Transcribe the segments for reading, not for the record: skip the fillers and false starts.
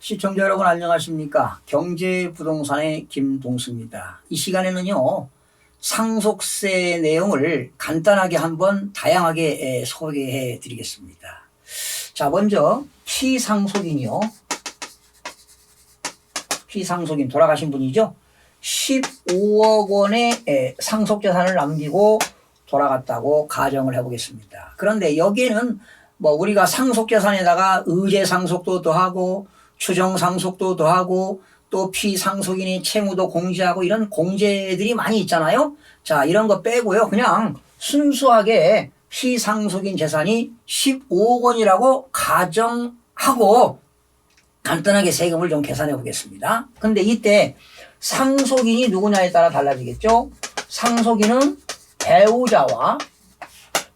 시청자 여러분 안녕하십니까? 경제부동산의 김동수입니다. 이 시간에는요, 상속세 내용을 간단하게 한번 다양하게 소개해 드리겠습니다. 자, 먼저 피상속인이요. 피상속인 돌아가신 분이죠. 15억 원의 상속재산을 남기고 돌아갔다고 가정을 해보겠습니다. 그런데 여기에는 뭐 우리가 상속재산에다가 의제상속도 더하고 추정상속도 더하고 또 피상속인이 채무도 공제하고 이런 공제들이 많이 있잖아요. 자, 이런 거 빼고요. 그냥 순수하게 피상속인 재산이 15억 원이라고 가정하고 간단하게 세금을 좀 계산해 보겠습니다. 근데 이때 상속인이 누구냐에 따라 달라지겠죠. 상속인은 배우자와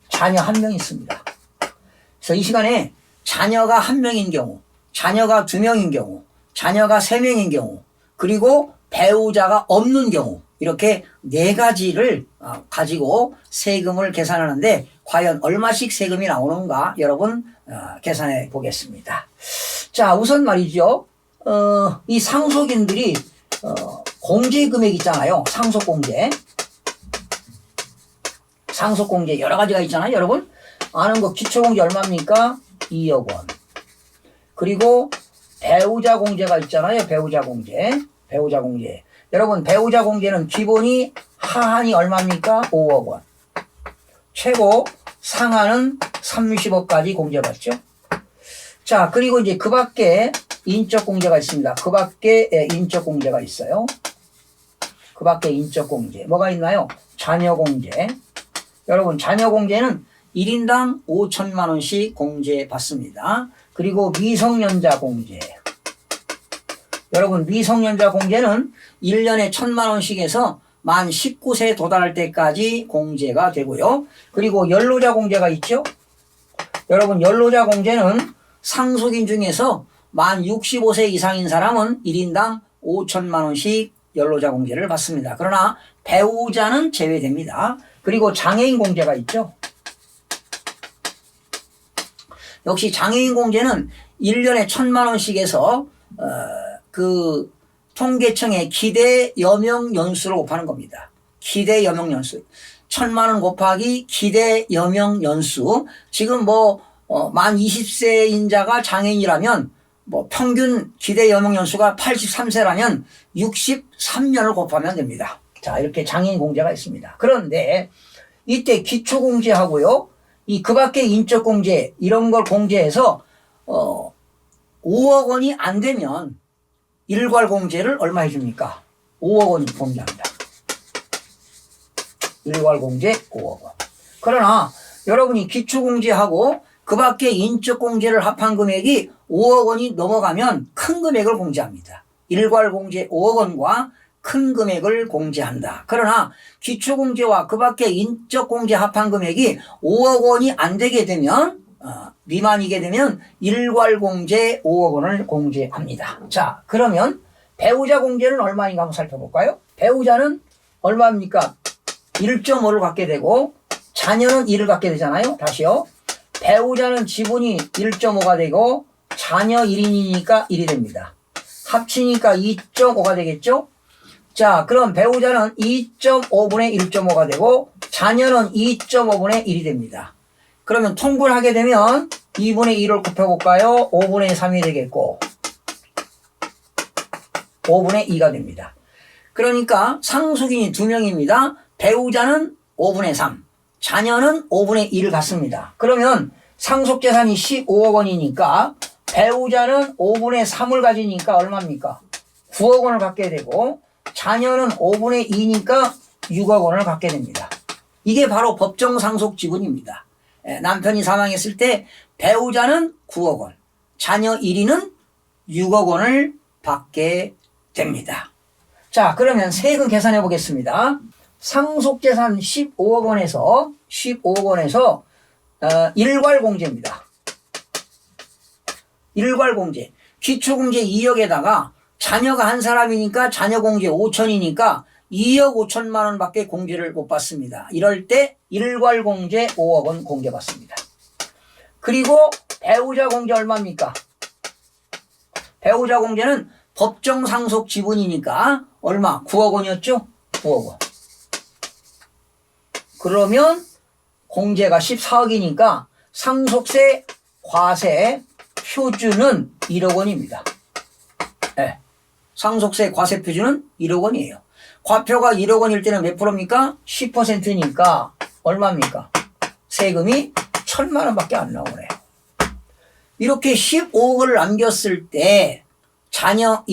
자녀 한 명 있습니다. 그래서 이 시간에 자녀가 한 명인 경우, 자녀가 두 명인 경우, 자녀가 세 명인 경우, 그리고 배우자가 없는 경우, 이렇게 네 가지를 가지고 세금을 계산하는데 과연 얼마씩 세금이 나오는가 여러분 계산해 보겠습니다. 자, 우선 말이죠. 이 상속인들이 공제 금액 있잖아요. 상속공제. 상속공제 여러 가지가 있잖아요. 여러분 아는 거 기초공제 얼마입니까? 2억 원. 그리고 배우자 공제가 있잖아요. 배우자 공제. 배우자 공제. 여러분 배우자 공제는 기본이 하한이 얼마입니까? 5억 원. 최고 상한은 30억까지 공제받죠. 자, 그리고 이제 그 밖에 인적 공제가 있습니다. 그 밖에 인적 공제가 있어요. 그 밖에 인적 공제. 뭐가 있나요? 자녀 공제. 여러분 자녀 공제는 1인당 5천만 원씩 공제 받습니다. 그리고 미성년자 공제. 여러분 미성년자 공제는 1년에 1,000만 원씩 해서 만 19세 도달할 때까지 공제가 되고요. 그리고 연로자 공제가 있죠. 여러분 연로자 공제는 상속인 중에서 만 65세 이상인 사람은 1인당 5천만 원씩 연로자 공제를 받습니다. 그러나 배우자는 제외됩니다. 그리고 장애인 공제가 있죠. 역시 장애인 공제는 1년에 1,000만 원씩 해서 그 통계청의 기대 여명 연수를 곱하는 겁니다. 기대 여명 연수. 1,000만 원 곱하기 기대 여명 연수. 지금 만 20세인 자가 장애인이라면 평균 기대 여명 연수가 83세라면 63년을 곱하면 됩니다. 자, 이렇게 장애인 공제가 있습니다. 그런데 이때 기초 공제하고요. 그 밖에 인적 공제 이런 걸 공제해서 5억 원이 안 되면 일괄 공제를 얼마 해줍니까? 5억 원 공제합니다. 일괄 공제 5억 원. 그러나 여러분이 기초 공제하고 그 밖에 인적 공제를 합한 금액이 5억 원이 넘어가면 큰 금액을 공제합니다. 일괄 공제 5억 원과 큰 금액을 공제한다. 그러나 기초 공제와 그 밖에 인적 공제 합한 금액이 5억 원이 안 되게 되면 미만이게 되면 일괄 공제 5억 원을 공제합니다. 자, 그러면 배우자 공제는 얼마인가 한번 살펴볼까요? 배우자는 얼마입니까? 1.5를 갖게 되고 자녀는 1을 갖게 되잖아요. 다시요. 배우자는 지분이 1.5가 되고 자녀 1인이니까 1이 됩니다. 합치니까 2.5가 되겠죠? 자, 그럼 배우자는 2.5분의 1.5가 되고 자녀는 2.5분의 1이 됩니다. 그러면 통분을 하게 되면 2분의 1을 곱해볼까요? 5분의 3이 되겠고 5분의 2가 됩니다. 그러니까 상속인이 2명입니다. 배우자는 5분의 3, 자녀는 5분의 1을 갖습니다. 그러면 상속재산이 15억 원이니까 배우자는 5분의 3을 가지니까 얼마입니까? 9억 원을 갖게 되고 자녀는 5분의 2니까 6억 원을 갖게 됩니다. 이게 바로 법정 상속 지분입니다. 남편이 사망했을 때 배우자는 9억 원, 자녀 1인은 6억 원을 받게 됩니다. 자, 그러면 세금 계산해 보겠습니다. 상속재산 15억 원에서 일괄 공제입니다. 일괄 공제. 기초공제 2억에다가 자녀가 한 사람이니까 자녀 공제 5천이니까 2억 5천만 원밖에 공제를 못 받습니다. 이럴 때 일괄 공제 5억 원 공제받습니다. 그리고 배우자 공제 얼마입니까? 배우자 공제는 법정 상속 지분이니까 얼마? 9억 원이었죠? 9억 원. 그러면 공제가 14억이니까 상속세 과세 표준은 1억 원입니다. 네. 상속세 과세 표준은 1억 원이에요. 과표가 1억 원일 때는 몇 프로입니까? 10%니까 얼마입니까? 세금이 1,000만 원밖에 안 나오네요. 이렇게 15억을 남겼을 때 자녀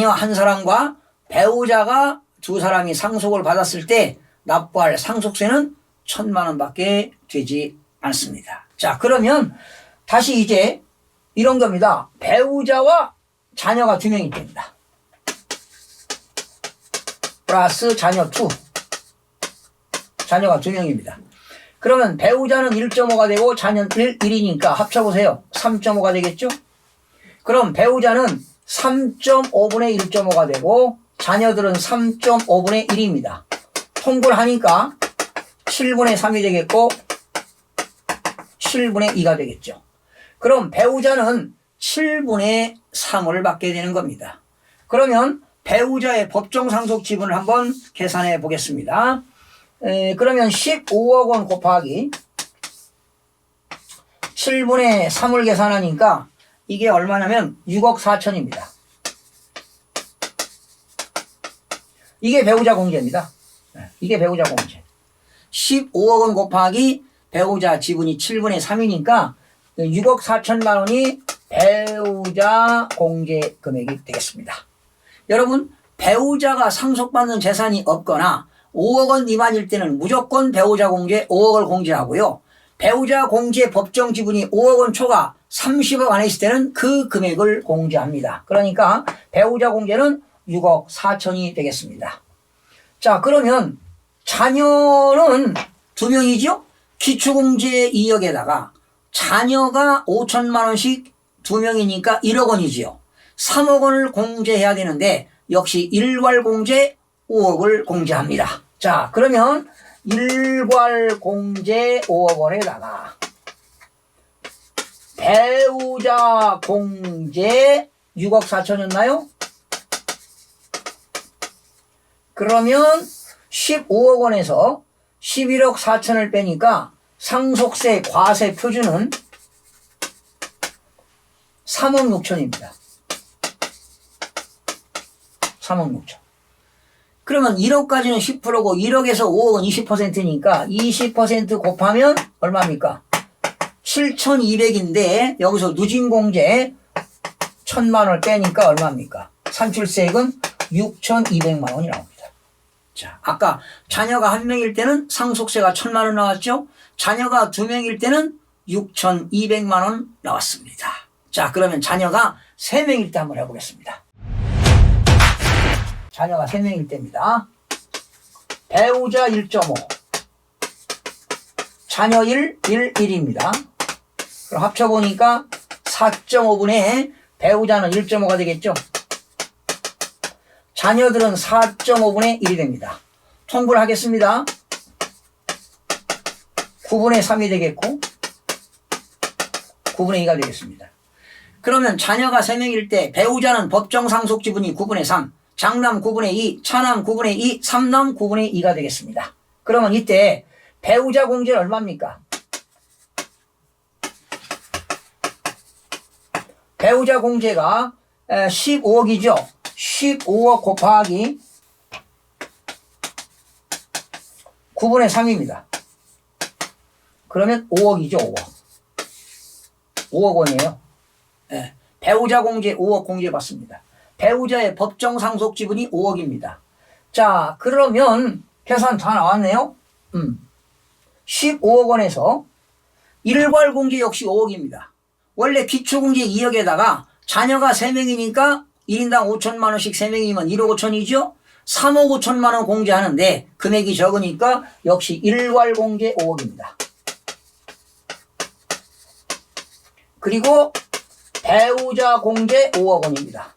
한 사람과 배우자가 두 사람이 상속을 받았을 때 납부할 상속세는 1,000만 원밖에 되지 않습니다. 자, 그러면 다시 이제 이런 겁니다. 배우자와 자녀가 2명이 됩니다. 플러스 자녀 2. 자녀가 2명입니다. 그러면 배우자는 1.5가 되고 자녀는 1이니까 합쳐보세요. 3.5가 되겠죠? 그럼 배우자는 3.5분의 1.5가 되고 자녀들은 3.5분의 1입니다. 통분을 하니까 7분의 3이 되겠고 7분의 2가 되겠죠. 그럼 배우자는 7분의 3을 받게 되는 겁니다. 그러면 배우자의 법정 상속 지분을 한번 계산해 보겠습니다. 그러면 15억 원 곱하기 7분의 3을 계산하니까 이게 얼마냐면 6억 4천입니다. 이게 배우자 공제입니다. 이게 배우자 공제. 15억 원 곱하기 배우자 지분이 7분의 3이니까 6억 4천만 원이 배우자 공제 금액이 되겠습니다. 여러분, 배우자가 상속받는 재산이 없거나 5억 원 미만일 때는 무조건 배우자 공제 5억을 공제하고요. 배우자 공제 법정 지분이 5억 원 초과 30억 안에 있을 때는 그 금액을 공제합니다. 그러니까 배우자 공제는 6억 4천이 되겠습니다. 자, 그러면 자녀는 2명이죠? 기초공제 2억에다가 자녀가 5천만 원씩 2명이니까 1억 원이지요. 3억 원을 공제해야 되는데 역시 일괄공제 5억을 공제합니다. 자, 그러면 일괄공제 5억 원에다가 배우자 공제 6억 4천이었나요? 그러면 15억 원에서 11억 4천을 빼니까 상속세 과세 표준은 3억 6천입니다. 3억 6천. 그러면 1억까지는 10%고 1억에서 5억은 20%니까 20% 곱하면 얼마입니까? 7,200인데 여기서 누진공제 1,000만 원을 빼니까 얼마입니까? 산출세액은 6,200만 원이 나옵니다. 자, 아까 자녀가 1명일 때는 상속세가 1,000만 원 나왔죠? 자녀가 2명일 때는 6,200만 원 나왔습니다. 자, 그러면 자녀가 3명일 때 한번 해보겠습니다. 자녀가 3명일 때입니다. 배우자 1.5, 자녀 1, 1입니다. 그럼 합쳐보니까 4.5분의 배우자는 1.5가 되겠죠? 자녀들은 4.5분의 1이 됩니다. 통분을 하겠습니다. 9분의 3이 되겠고 9분의 2가 되겠습니다. 그러면 자녀가 3명일 때 배우자는 법정 상속 지분이 9분의 3, 장남 9분의 2, 차남 9분의 2, 삼남 9분의 2가 되겠습니다. 그러면 이때 배우자 공제는 얼마입니까? 배우자 공제가 15억이죠. 15억 곱하기 9분의 3입니다. 그러면 5억이죠. 5억. 5억 원이에요. 네. 배우자 공제 5억 공제 받습니다. 배우자의 법정 상속 지분이 5억입니다. 자, 그러면 계산 다 나왔네요. 15억 원에서 일괄 공제 역시 5억입니다. 원래 기초공제 2억에다가 자녀가 3명이니까 1인당 5천만 원씩 3명이면 1억 5천이죠. 3억 5천만 원 공제하는데 금액이 적으니까 역시 일괄 공제 5억입니다. 그리고 배우자 공제 5억 원입니다.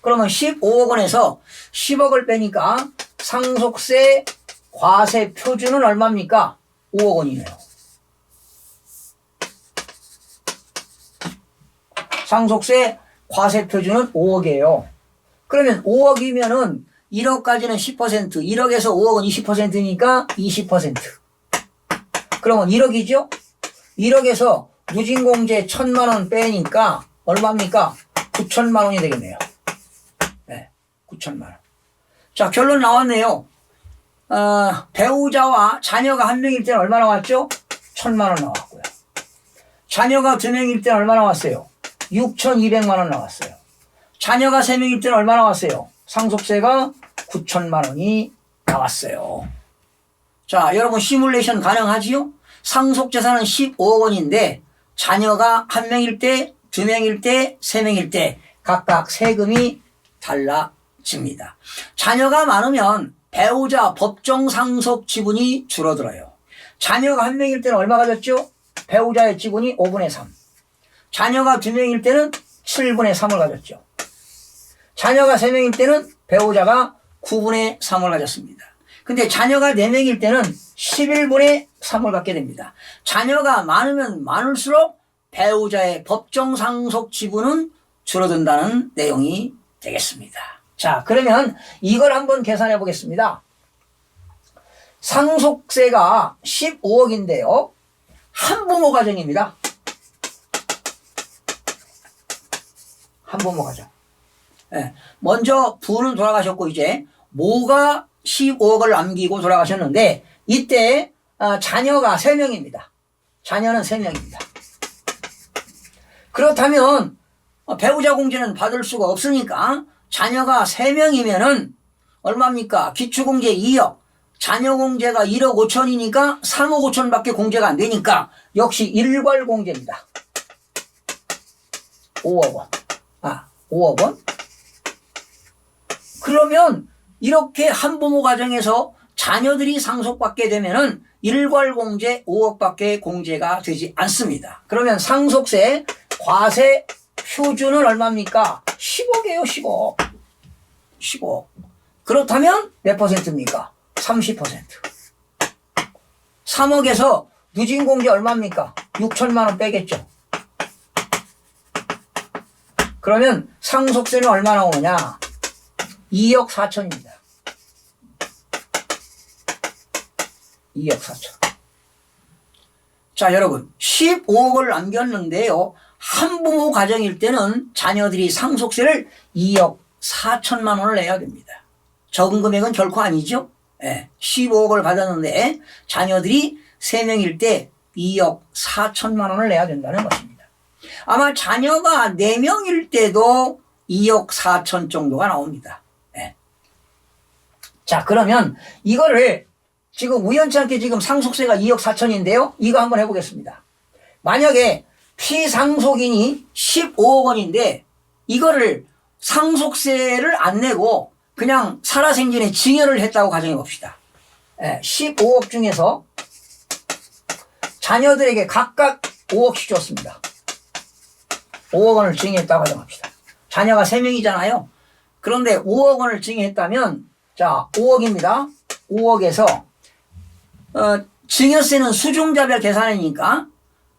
그러면 15억 원에서 10억을 빼니까 상속세 과세 표준은 얼마입니까? 5억 원이네요. 상속세 과세 표준은 5억이에요. 그러면 5억이면은 1억까지는 10%, 1억에서 5억은 20%니까 20%. 그러면 1억이죠? 1억에서 누진공제 1,000만 원 빼니까 얼마입니까? 9천만 원이 되겠네요. 네, 9천만 원. 자, 결론 나왔네요. 배우자와 자녀가 한 명일 때는 얼마 나왔죠? 1,000만 원 나왔고요. 자녀가 2명일 때는 얼마 나왔어요? 6,200만 원 나왔어요. 자녀가 3명일 때는 얼마 나왔어요? 상속세가 9천만 원이 나왔어요. 자, 여러분 시뮬레이션 가능하지요? 상속재산은 15억 원인데 자녀가 1명일 때, 2명일 때, 3명일 때 각각 세금이 달라집니다. 자녀가 많으면 배우자 법정 상속 지분이 줄어들어요. 자녀가 1명일 때는 얼마가 졌죠? 배우자의 지분이 5분의 3. 자녀가 2명일 때는 7분의 3을 가졌죠. 자녀가 3명일 때는 배우자가 9분의 3을 가졌습니다. 근데 자녀가 4명일 때는 11분의 3을 갖게 됩니다. 자녀가 많으면 많을수록 배우자의 법정 상속 지분은 줄어든다는 내용이 되겠습니다. 자, 그러면 이걸 한번 계산해 보겠습니다. 상속세가 15억인데요. 한부모 가정입니다. 한부모 가정. 네. 먼저 부는 돌아가셨고 이제 모가 15억을 남기고 돌아가셨는데 이때 자녀가 3명입니다. 자녀는 3명입니다. 그렇다면 배우자 공제는 받을 수가 없으니까 자녀가 3명이면은 얼마입니까? 기초공제 2억, 자녀 공제가 1억 5천이니까 3억 5천밖에 공제가 안 되니까 역시 일괄 공제입니다. 5억 원. 5억 원? 그러면 이렇게 한부모 가정에서 자녀들이 상속받게 되면은 일괄 공제 5억밖에 공제가 되지 않습니다. 그러면 상속세 과세 표준은 얼마입니까? 10억이에요, 10억. 15억. 그렇다면 몇 퍼센트입니까? 30%. 3억에서 누진공제 얼마입니까? 6천만 원 빼겠죠. 그러면 상속세는 얼마 나오느냐? 2억 4천입니다. 2억 4천. 자, 여러분 15억을 남겼는데요. 한부모 가정일 때는 자녀들이 상속세를 2억 4천만 원을 내야 됩니다. 적은 금액은 결코 아니죠. 15억을 받았는데 자녀들이 3명일 때 2억 4천만 원을 내야 된다는 것입니다. 아마 자녀가 4명일 때도 2억 4천 정도가 나옵니다. 자, 그러면 이거를 지금 우연치 않게 지금 상속세가 2억 4천인데요. 이거 한번 해보겠습니다. 만약에 피상속인이 15억 원인데 이거를 상속세를 안 내고 그냥 살아생전에 증여를 했다고 가정해 봅시다. 15억 중에서 자녀들에게 각각 5억씩 줬습니다. 5억 원을 증여했다고 가정합시다. 자녀가 3명이잖아요. 그런데 5억 원을 증여했다면 자, 5억입니다. 5억에서 증여세는 수중자별 계산이니까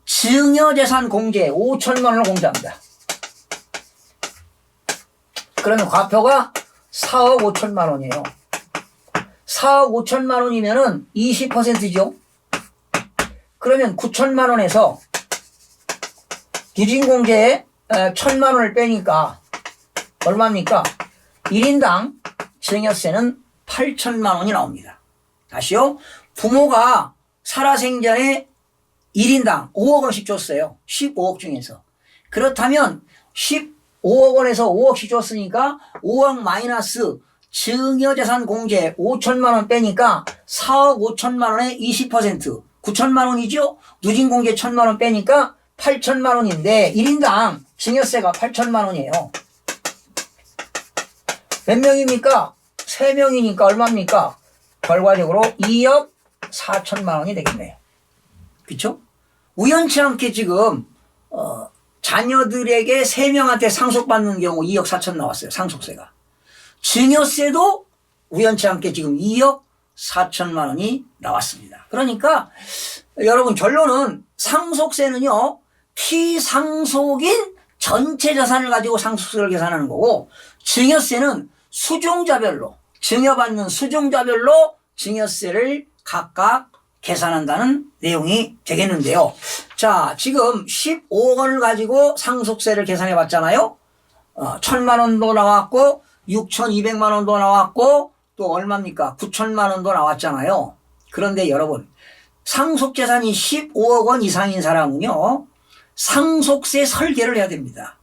증여재산 공제 5천만 원을 공제합니다. 그러면 과표가 4억 5천만 원이에요. 4억 5천만 원이면은 20%죠. 그러면 9천만 원에서 누진공제에 1,000만 원을 빼니까 얼마입니까? 1인당 증여세는 8천만 원이 나옵니다. 다시요. 부모가 살아생전에 1인당 5억 원씩 줬어요. 15억 중에서. 그렇다면 15억 원에서 5억씩 줬으니까 5억 마이너스 증여재산 공제 5천만 원 빼니까 4억 5천만 원에 20% 9천만 원이죠. 누진공제 1,000만 원 빼니까 8천만 원인데 1인당 증여세가 8천만 원이에요. 몇 명입니까? 3명이니까 얼마입니까? 결과적으로 2억 4천만 원이 되겠네요. 그렇죠? 우연치 않게 지금 자녀들에게 3명한테 상속받는 경우 2억 4천 나왔어요. 상속세가. 증여세도 우연치 않게 지금 2억 4천만 원이 나왔습니다. 그러니까 여러분 결론은 상속세는요. 피상속인 전체 자산을 가지고 상속세를 계산하는 거고, 증여세는 수종자별로, 증여받는 수종자별로 증여세를 각각 계산한다는 내용이 되겠는데요. 자, 지금 15억 원을 가지고 상속세를 계산해 봤잖아요. 1,000만 원도 나왔고 6,200만 원도 나왔고 또 얼마입니까? 9,000만 원도 나왔잖아요. 그런데 여러분, 상속재산이 15억 원 이상인 사람은요, 상속세 설계를 해야 됩니다.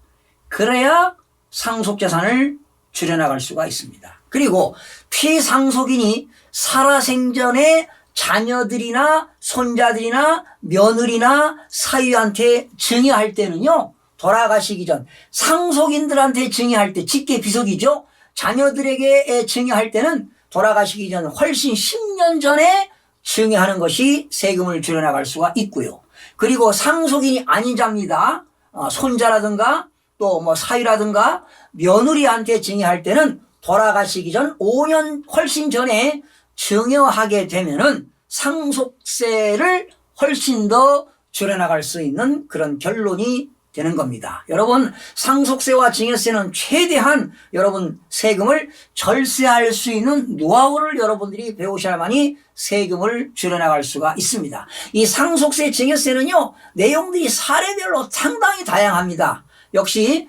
그래야 상속재산을 줄여나갈 수가 있습니다. 그리고 피상속인이 살아생전에 자녀들이나 손자들이나 며느리나 사위한테 증여할 때는요, 돌아가시기 전 상속인들한테 증여할 때 직계 비속이죠. 자녀들에게 증여할 때는 돌아가시기 전 훨씬 10년 전에 증여하는 것이 세금을 줄여나갈 수가 있고요. 그리고 상속인이 아닌 자입니다. 손자라든가 또 뭐 사위라든가 며느리한테 증여할 때는 돌아가시기 전 5년 훨씬 전에 증여하게 되면은 상속세를 훨씬 더 줄여나갈 수 있는 그런 결론이 되는 겁니다. 여러분, 상속세와 증여세는 최대한 여러분 세금을 절세할 수 있는 노하우를 여러분들이 배우셔야만이 세금을 줄여나갈 수가 있습니다. 이 상속세, 증여세는요, 내용들이 사례별로 상당히 다양합니다. 역시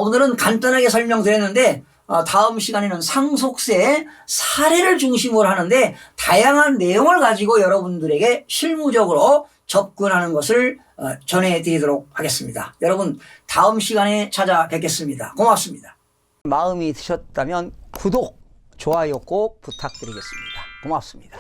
오늘은 간단하게 설명드렸는데 다음 시간에는 상속세 사례를 중심으로 하는데 다양한 내용을 가지고 여러분들에게 실무적으로 접근하는 것을 전해드리도록 하겠습니다. 여러분, 다음 시간에 찾아뵙겠습니다. 고맙습니다. 마음이 드셨다면 구독, 좋아요 꼭 부탁드리겠습니다. 고맙습니다.